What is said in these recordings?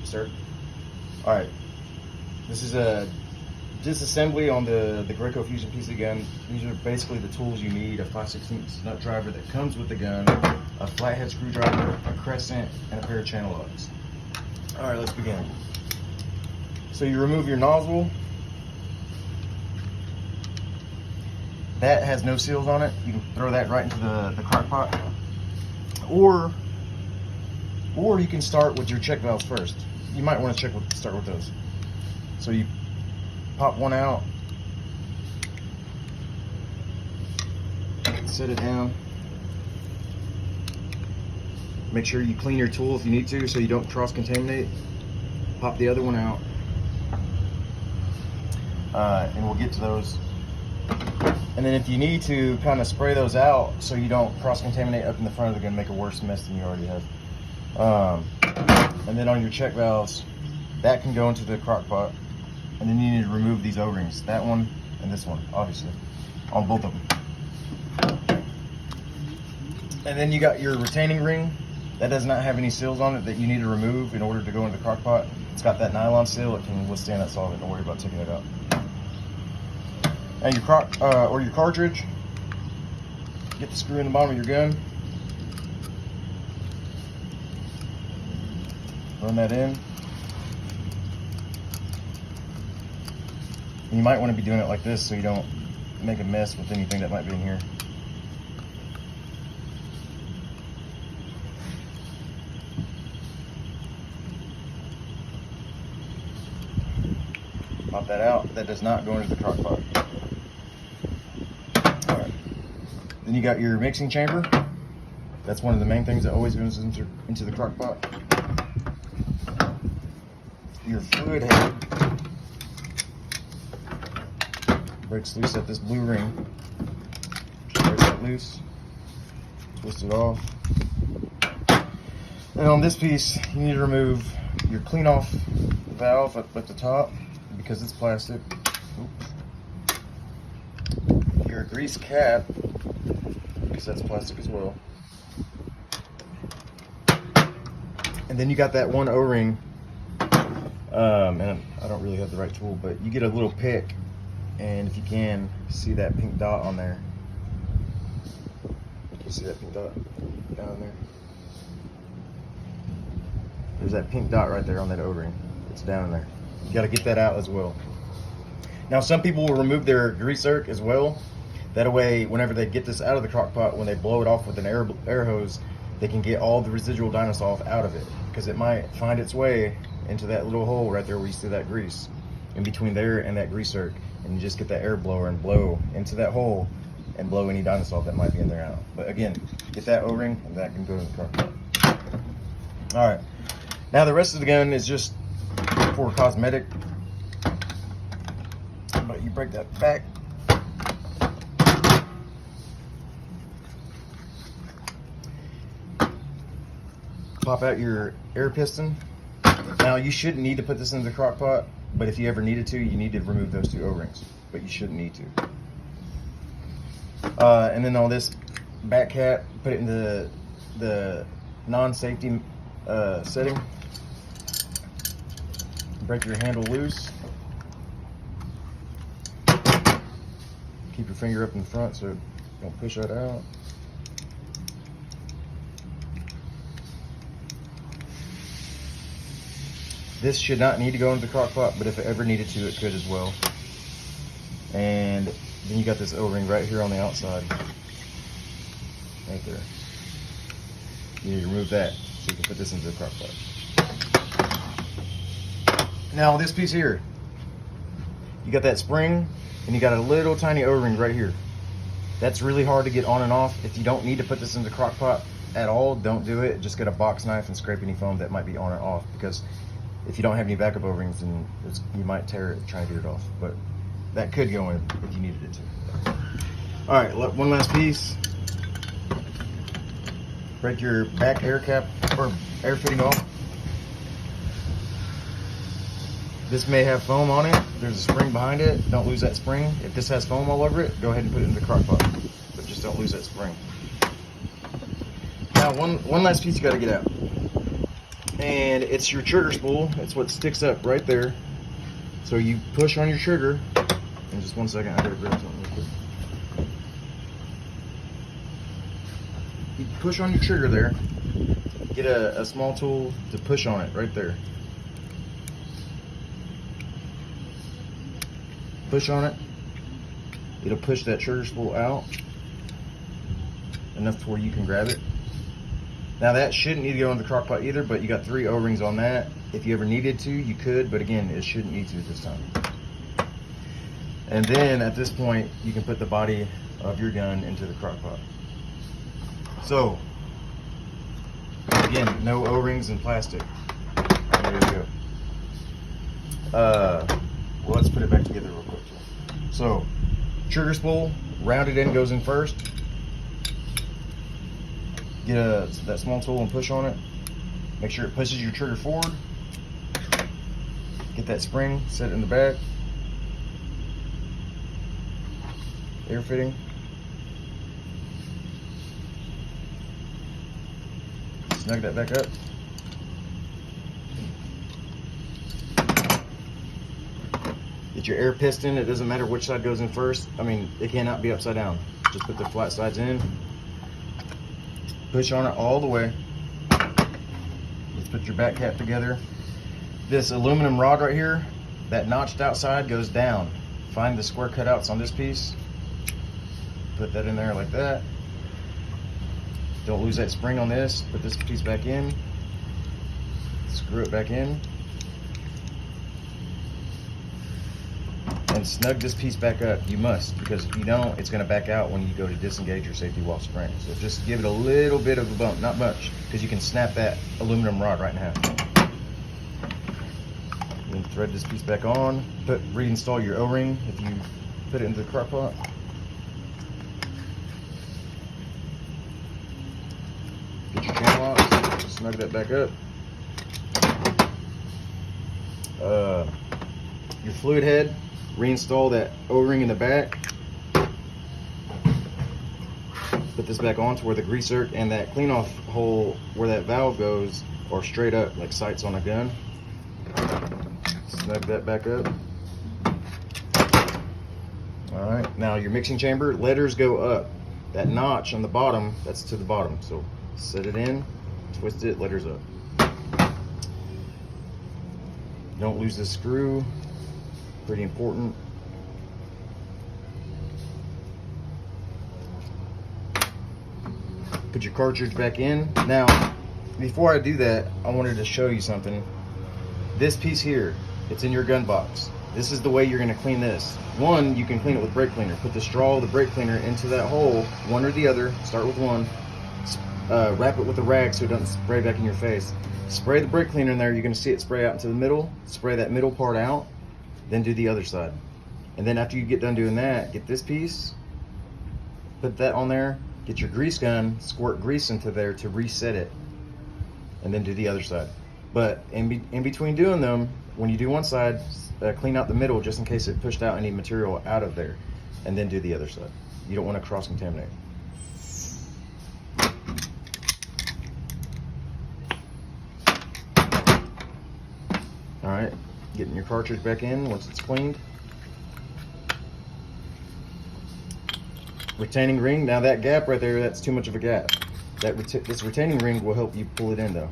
Sir? Alright. This is a disassembly on the Graco Fusion PC gun. These are basically the tools you need: a 5/16 nut driver that comes with the gun, a flathead screwdriver, a crescent, and a pair of channel locks. Alright, let's begin. So you remove your nozzle. That has no seals on it. You can throw that right into the crock pot. Or you can start with your check valves first. You might want to start with those. So you pop one out, set it down. Make sure you clean your tool if you need to so you don't cross-contaminate. Pop the other one out. And we'll get to those. And then if you need to, kind of spray those out so you don't cross-contaminate up in the front of the gun and make a worse mess than you already have. And then on your check valves, that can go into the crock pot. And then you need to remove these O-rings, that one and this one, obviously, on both of them. And then you got your retaining ring. That does not have any seals on it that you need to remove in order to go into the crock pot. It's got that nylon seal. It can withstand that solvent. Don't worry about taking it out. And your your cartridge, get the screw in the bottom of your gun. Run that in. And you might want to be doing it like this so you don't make a mess with anything that might be in here. Pop that out. That does not go into the crock pot. Alright. Then you got your mixing chamber. That's one of the main things that always goes into the crock pot. Your fluid head breaks loose at this blue ring. Break that loose, twist it off. And on this piece, you need to remove your clean off valve up at the top because it's plastic. Oops. Your grease cap, because that's plastic as well. And then you got that one O-ring. And I don't really have the right tool, but you get a little pick, and if you can, see that pink dot on there. You see that pink dot down there? There's that pink dot right there on that O-ring. It's down there. You got to get that out as well. Now, some people will remove their grease zerk as well. That way, whenever they get this out of the crock pot, when they blow it off with an air hose, they can get all the residual Dinosolv out of it, because it might find its way into that little hole right there where you see that grease, in between there and that grease zerk, and you just get that air blower and blow into that hole and blow any Dinosolv that might be in there out. But again, get that O-ring and that can go in the crock pot. All right, now the rest of the gun is just for cosmetic, but you break that back. Pop out your air piston. Now, you shouldn't need to put this into the crock pot, but if you ever needed to, you need to remove those two O-rings, but you shouldn't need to. And then on this back cap, put it in the non-safety setting. Break your handle loose. Keep your finger up in front so don't push that out. This should not need to go into the crock pot, but if it ever needed to, it could as well. And then you got this O-ring right here on the outside. Right there. You need to remove that so you can put this into the crock pot. Now this piece here, you got that spring and you got a little tiny O-ring right here. That's really hard to get on and off. If you don't need to put this into the crock pot at all, don't do it. Just get a box knife and scrape any foam that might be on or off, because if you don't have any backup O-rings, then you might tear it trying to get it off. But that could go in if you needed it to. All right, one last piece. Break your back air cap or air fitting off. This may have foam on it. There's a spring behind it. Don't lose that spring. If this has foam all over it, go ahead and put it in the crock pot. But just don't lose that spring. Now, one last piece you got to get out. and it's your trigger spool. It's what sticks up right there. So you push on your trigger. And just 1 second, I gotta grab something real quick. You push on your trigger there. Get a small tool to push on it right there. Push on it. It'll push that trigger spool out enough to where you can grab it. Now that shouldn't need to go in the crock pot either, but you got 3 O-rings on that. If you ever needed to, you could, but again, it shouldn't need to this time. And then at this point, you can put the body of your gun into the crock pot. So, again, no O-rings and plastic. There you go. Well, let's put it back together real quick. So, trigger spool, rounded end goes in first. Get that small tool and push on it. Make sure it pushes your trigger forward. Get that spring set in the back. Air fitting. Snug that back up. Get your air piston. It doesn't matter which side goes in first. I mean, it cannot be upside down. Just put the flat sides in. Push on it all the way. Let's put your back cap together. This aluminum rod right here, that notched outside goes down. Find the square cutouts on this piece. Put that in there like that. Don't lose that spring on this. Put this piece back in. Screw it back in. And snug this piece back up. You must, because if you don't, it's going to back out when you go to disengage your safety while spraying. So just give it a little bit of a bump, not much, because you can snap that aluminum rod right in half. Then thread this piece back on. Reinstall your O-ring if you put it into the crock pot. Get your channel out. Snug that back up. Your fluid head. Reinstall that O-ring in the back. Put this back on to where the greaser and that clean off hole where that valve goes are straight up like sights on a gun. Snug that back up. Alright, now your mixing chamber, letters go up. That notch on the bottom, that's to the bottom. So set it in, twist it, letters up. Don't lose this screw. Pretty important. Put your cartridge back in. Now, before I do that, I wanted to show you something. This piece here, it's in your gun box. This is the way you're gonna clean this. One, you can clean it with brake cleaner. Put the straw of the brake cleaner into that hole, one or the other. Start with one. Wrap it with a rag so it doesn't spray back in your face. Spray the brake cleaner in there. You're gonna see it spray out into the middle. Spray that middle part out. Then do the other side. And then after you get done doing that, get this piece, put that on there, get your grease gun, squirt grease into there to reset it, and then do the other side. But in between doing them, when you do one side, clean out the middle just in case it pushed out any material out of there, and then do the other side. You don't want to cross-contaminate. All right. Getting your cartridge back in once it's cleaned. Retaining ring. Now that gap right there, that's too much of a gap. This retaining ring will help you pull it in though.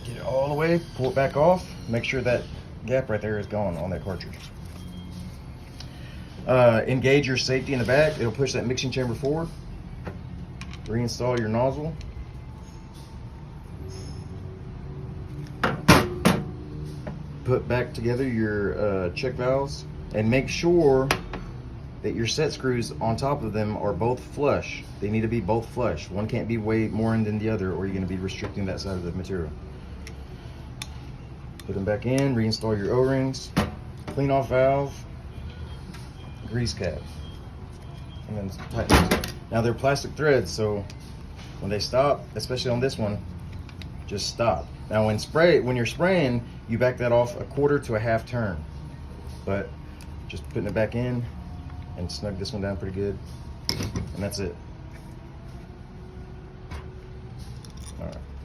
Get it all the way, pull it back off. Make sure that gap right there is gone on that cartridge. Engage your safety in the back. It'll push that mixing chamber forward. Reinstall your nozzle. Put back together your check valves and make sure that your set screws on top of them are both flush. They need to be both flush. One can't be way more in than the other or you're going to be restricting that side of the material. Put them back in, reinstall your O-rings, clean off valve, grease cap, and then tighten those. Now they're plastic threads, so when they stop, especially on this one, just stop. Now when you're spraying, you back that off a quarter to a half turn. But just putting it back in and snug this one down pretty good. And that's it. All right.